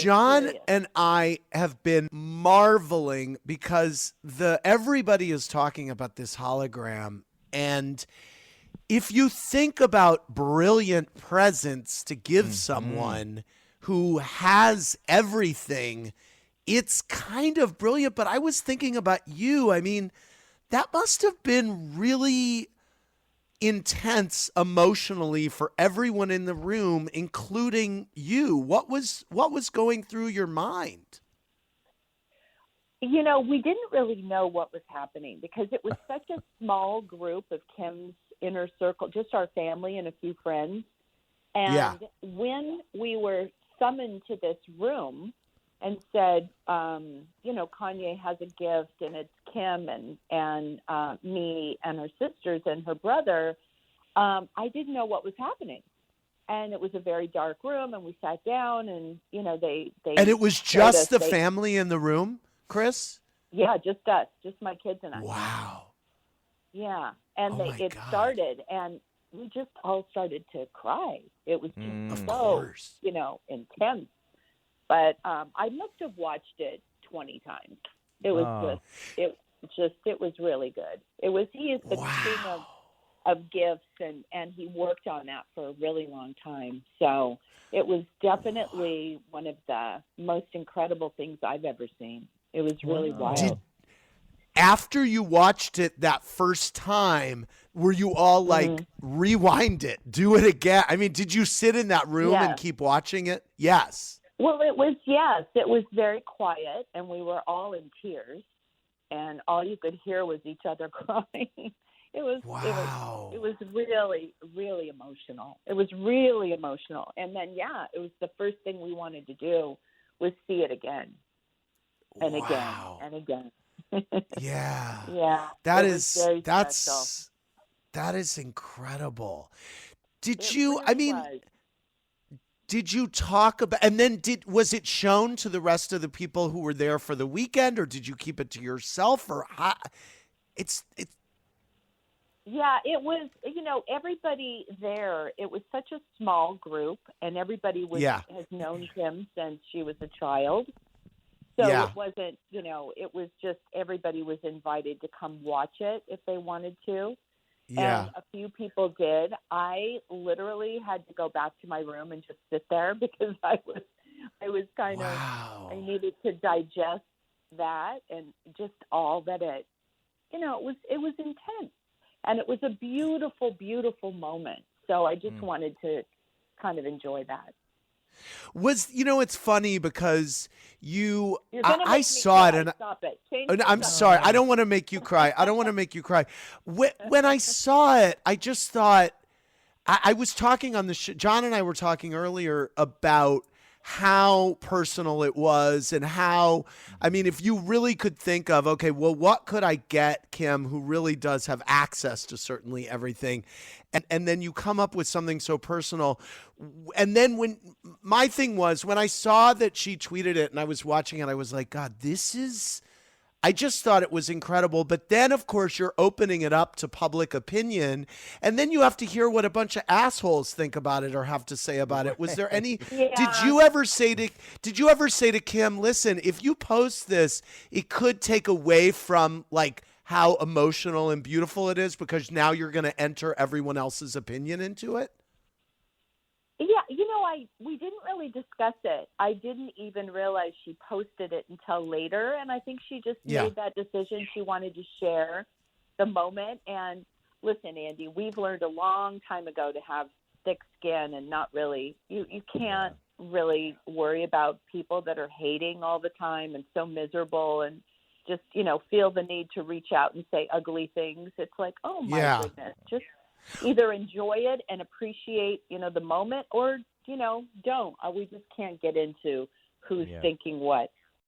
John serious. and I have been marveling because everybody is talking about this hologram, and if you think about brilliant presents to give someone who has everything, it's kind of brilliant. But I was thinking about you. I mean, that must have been really intense emotionally for everyone in the room, including you. What was going through your mind? You know, we didn't really know what was happening because it was such a small group of Kim's inner circle, just our family and a few friends. And when we were summoned to this room and said, Kanye has a gift and it's Kim and me and her sisters and her brother, I didn't know what was happening. And it was a very dark room, and we sat down, and, they And it was just the family in the room, Kris? Yeah, just us, just my kids and I. Wow. Yeah, and it started, and we just all started to cry. It was just intense. But I must have watched it 20 times. It was it was really good. He is the king of gifts, and he worked on that for a really long time. So it was definitely one of the most incredible things I've ever seen. It was really wild. After you watched it that first time, were you all like, rewind it, do it again? I mean, did you sit in that room and keep watching it? Yes. Well, it was very quiet, and we were all in tears, and all you could hear was each other crying. It was really, really emotional. It was really emotional. And then, it was the first thing we wanted to do was see it again and again and again. Yeah. Yeah. That is incredible. Did you talk about, and then was it shown to the rest of the people who were there for the weekend, or did you keep it to yourself, or how? Yeah, it was, everybody there, it was such a small group, and everybody has known Kim since she was a child. So it wasn't, it was just everybody was invited to come watch it if they wanted to. Yeah. And a few people did. I literally had to go back to my room and just sit there because I was kind of, I needed to digest that and just all that it was intense. And it was a beautiful, beautiful moment. So I just wanted to kind of enjoy that. It's funny because I saw it, and stop it. I'm sorry. I don't want to make you cry. When I saw it, I just thought, I was talking on the show. John and I were talking earlier about how personal it was, and how, I mean, if you really could think of, okay, well, what could I get Kim, who really does have access to certainly everything, and then you come up with something so personal. And then when my thing was, when I saw that she tweeted it and I was watching it, I was like, God, I just thought it was incredible. But then, of course, you're opening it up to public opinion, and then you have to hear what a bunch of assholes think about it or have to say about it. Was there any? Did you ever say to Kim, listen, if you post this, it could take away from like how emotional and beautiful it is, because now you're going to enter everyone else's opinion into it? Yeah, we didn't really discuss it. I didn't even realize she posted it until later, and I think she just made that decision. She wanted to share the moment. And listen, Andy, we've learned a long time ago to have thick skin and not really, you can't really worry about people that are hating all the time and so miserable and just, feel the need to reach out and say ugly things. It's like, oh my goodness, just either enjoy it and appreciate, the moment, or, don't. We just can't get into who's thinking what.